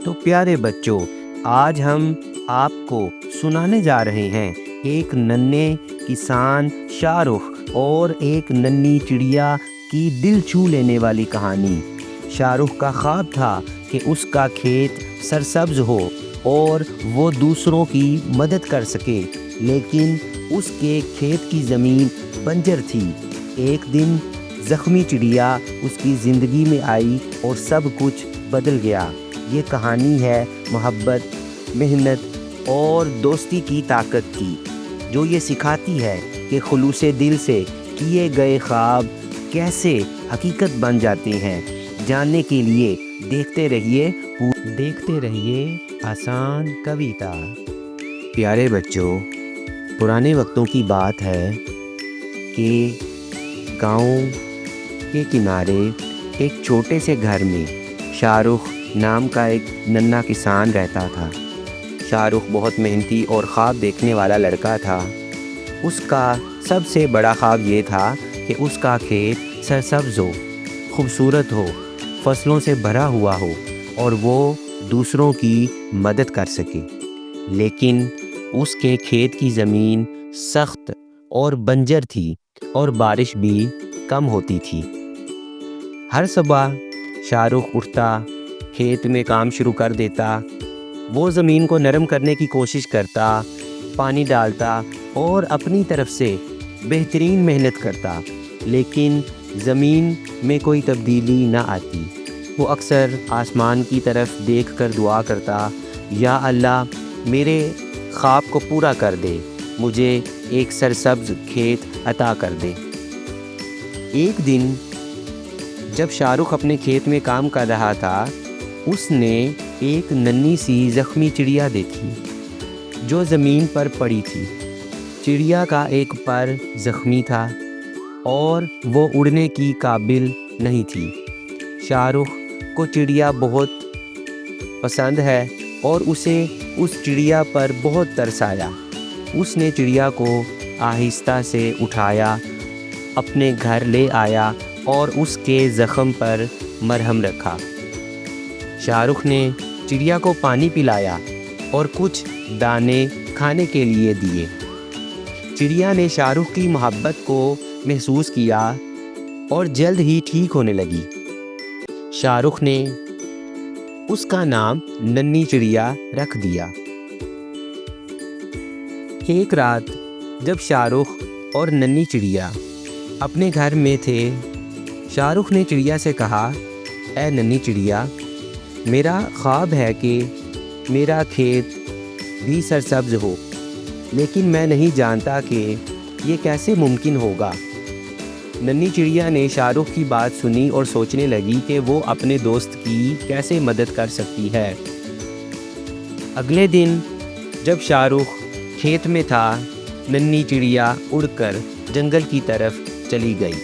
تو پیارے بچوں، آج ہم آپ کو سنانے جا رہے ہیں ایک ننھے کسان شاہ رخ اور ایک ننھی چڑیا کی دل چھو لینے والی کہانی۔ شاہ رخ کا خواب تھا کہ اس کا کھیت سرسبز ہو اور وہ دوسروں کی مدد کر سکے، لیکن اس کے کھیت کی زمین بنجر تھی۔ ایک دن زخمی چڑیا اس کی زندگی میں آئی اور سب کچھ بدل گیا۔ یہ کہانی ہے محبت، محنت اور دوستی کی طاقت کی، جو یہ سکھاتی ہے کہ خلوص دل سے کیے گئے خواب کیسے حقیقت بن جاتے ہیں۔ جاننے کے لیے دیکھتے رہیے آسان کویتا۔ پیارے بچوں، پرانے وقتوں کی بات ہے کہ گاؤں کے کنارے ایک چھوٹے سے گھر میں شاہ رخ نام کا ایک ننھا کسان رہتا تھا۔ شاہ رخ بہت محنتی اور خواب دیکھنے والا لڑکا تھا۔ اس کا سب سے بڑا خواب یہ تھا کہ اس کا کھیت سرسبز ہو، خوبصورت ہو، فصلوں سے بھرا ہوا ہو اور وہ دوسروں کی مدد کر سکے۔ لیکن اس کے کھیت کی زمین سخت اور بنجر تھی اور بارش بھی کم ہوتی تھی۔ ہر صبح شاہ رخ اٹھتا، کھیت میں کام شروع کر دیتا۔ وہ زمین کو نرم کرنے کی کوشش کرتا، پانی ڈالتا اور اپنی طرف سے بہترین محنت کرتا، لیکن زمین میں کوئی تبدیلی نہ آتی۔ وہ اکثر آسمان کی طرف دیکھ کر دعا کرتا، یا اللہ میرے خواب کو پورا کر دے، مجھے ایک سرسبز کھیت عطا کر دے۔ ایک دن جب شاہ رخ اپنے کھیت میں کام کر رہا تھا، اس نے ایک ننھی سی زخمی چڑیا دیکھی جو زمین پر پڑی تھی۔ چڑیا کا ایک پر زخمی تھا اور وہ اڑنے کی قابل نہیں تھی۔ شاہ رخ کو چڑیا بہت پسند ہے اور اسے اس چڑیا پر بہت ترس آیا۔ اس نے چڑیا کو آہستہ سے اٹھایا، اپنے گھر لے آیا اور اس کے زخم پر مرہم رکھا۔ شاہ رخ نے چڑیا کو پانی پلایا اور کچھ دانے کھانے کے لیے دیے۔ چڑیا نے شاہ رخ کی محبت کو محسوس کیا اور جلد ہی ٹھیک ہونے لگی۔ شاہ رخ نے اس کا نام ننھی چڑیا رکھ دیا۔ ایک رات جب شاہ رخ اور ننھی چڑیا اپنے گھر میں تھے، شاہ رخ نے چڑیا سے کہا، اے ننھی چڑیا، میرا خواب ہے کہ میرا کھیت بھی سرسبز ہو، لیکن میں نہیں جانتا کہ یہ کیسے ممکن ہوگا۔ ننھی چڑیا نے شاہ رخ کی بات سنی اور سوچنے لگی کہ وہ اپنے دوست کی کیسے مدد کر سکتی ہے۔ اگلے دن جب شاہ رخ کھیت میں تھا، ننھی چڑیا اڑ کر جنگل کی طرف چلی گئی۔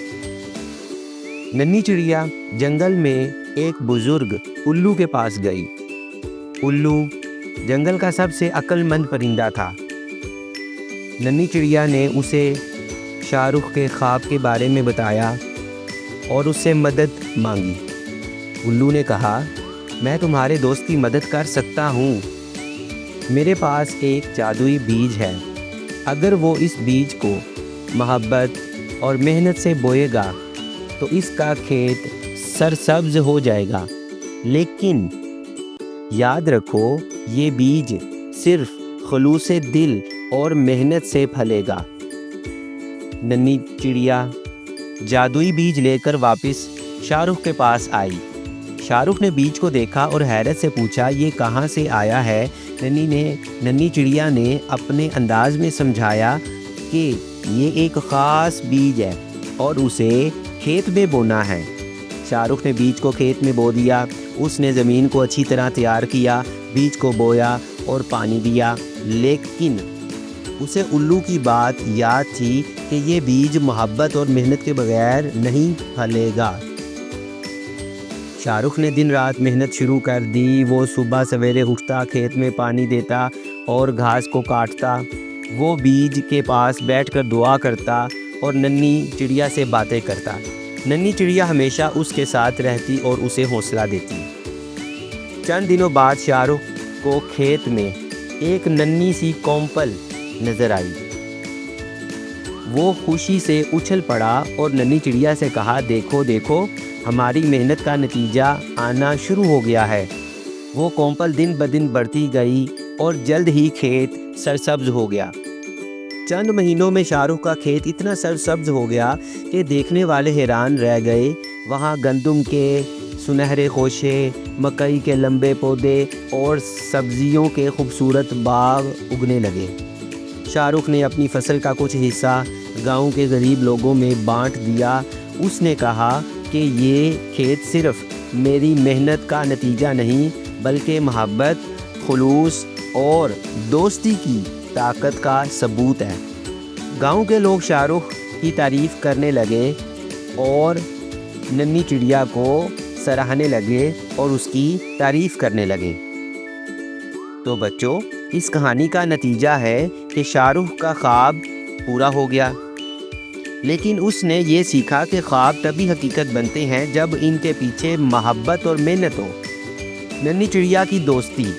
ننھی چڑیا جنگل میں ایک بزرگ الو کے پاس گئی۔ الو جنگل کا سب سے عقل مند پرندہ تھا۔ ننھی چڑیا نے اسے شاہ رخ کے خواب کے بارے میں بتایا اور اس سے مدد مانگی۔ الو نے کہا، میں تمہارے دوست کی مدد کر سکتا ہوں۔ میرے پاس ایک جادوئی بیج ہے۔ اگر وہ اس بیج کو محبت اور محنت سے بوئے گا تو اس کا کھیت سرسبز ہو جائے گا، لیکن یاد رکھو یہ بیج صرف خلوص دل اور محنت سے پھلے گا۔ ننھی چڑیا جادوئی بیج لے کر واپس شاہ رخ کے پاس آئی۔ شاہ رخ نے بیج کو دیکھا اور حیرت سے پوچھا، یہ کہاں سے آیا ہے؟ ننھی چڑیا نے اپنے انداز میں سمجھایا کہ یہ ایک خاص بیج ہے اور اسے کھیت میں بونا ہے۔ شاہ رخ نے بیج کو کھیت میں بو دیا۔ اس نے زمین کو اچھی طرح تیار کیا، بیج کو بویا اور پانی دیا، لیکن اسے الو کی بات یاد تھی کہ یہ بیج محبت اور محنت کے بغیر نہیں پھلے گا۔ شاہ رخ نے دن رات محنت شروع کر دی۔ وہ صبح سویرے اٹھتا، کھیت میں پانی دیتا اور گھاس کو کاٹتا۔ وہ بیج کے پاس بیٹھ کر دعا کرتا اور ننھی چڑیا سے باتیں کرتا۔ ننھی چڑیا ہمیشہ اس کے ساتھ رہتی اور اسے حوصلہ دیتی۔ چند دنوں بعد شاہ رخ کو کھیت میں ایک ننھی سی کونپل نظر آئی۔ وہ خوشی سے اچھل پڑا اور ننھی چڑیا سے کہا، دیکھو دیکھو، ہماری محنت کا نتیجہ آنا شروع ہو گیا ہے۔ وہ کونپل دن بدن بڑھتی گئی اور جلد ہی کھیت سرسبز ہو گیا۔ چند مہینوں میں شاہ رخ کا کھیت اتنا سرسبز ہو گیا کہ دیکھنے والے حیران رہ گئے۔ وہاں گندم کے سنہرے خوشے، مکئی کے لمبے پودے اور سبزیوں کے خوبصورت باغ اگنے لگے۔ شاہ رخ نے اپنی فصل کا کچھ حصہ گاؤں کے غریب لوگوں میں بانٹ دیا۔ اس نے کہا کہ یہ کھیت صرف میری محنت کا نتیجہ نہیں بلکہ محبت، خلوص اور دوستی کی طاقت کا ثبوت ہے۔ گاؤں کے لوگ شاہ رخ کی تعریف کرنے لگے اور ننھی چڑیا کو سراہنے لگے اور اس کی تعریف کرنے لگے۔ تو بچوں، اس کہانی کا نتیجہ ہے کہ شاہ رخ کا خواب پورا ہو گیا، لیکن اس نے یہ سیکھا کہ خواب تبھی حقیقت بنتے ہیں جب ان کے پیچھے محبت اور محنت ہو۔ ننھی چڑیا کی دوستی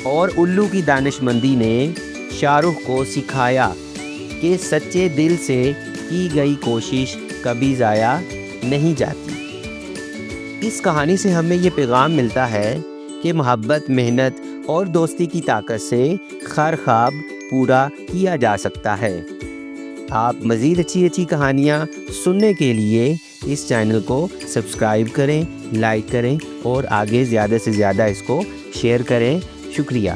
اور الو کی دانش مندی نے شاہ رخ کو سکھایا کہ سچے دل سے کی گئی کوشش کبھی ضائع نہیں جاتی۔ اس کہانی سے ہمیں یہ پیغام ملتا ہے کہ محبت، محنت اور دوستی کی طاقت سے ہر خواب پورا کیا جا سکتا ہے۔ آپ مزید اچھی کہانیاں سننے کے لیے اس چینل کو سبسکرائب کریں، لائک کریں اور آگے زیادہ سے زیادہ اس کو شیئر کریں۔ شکریہ۔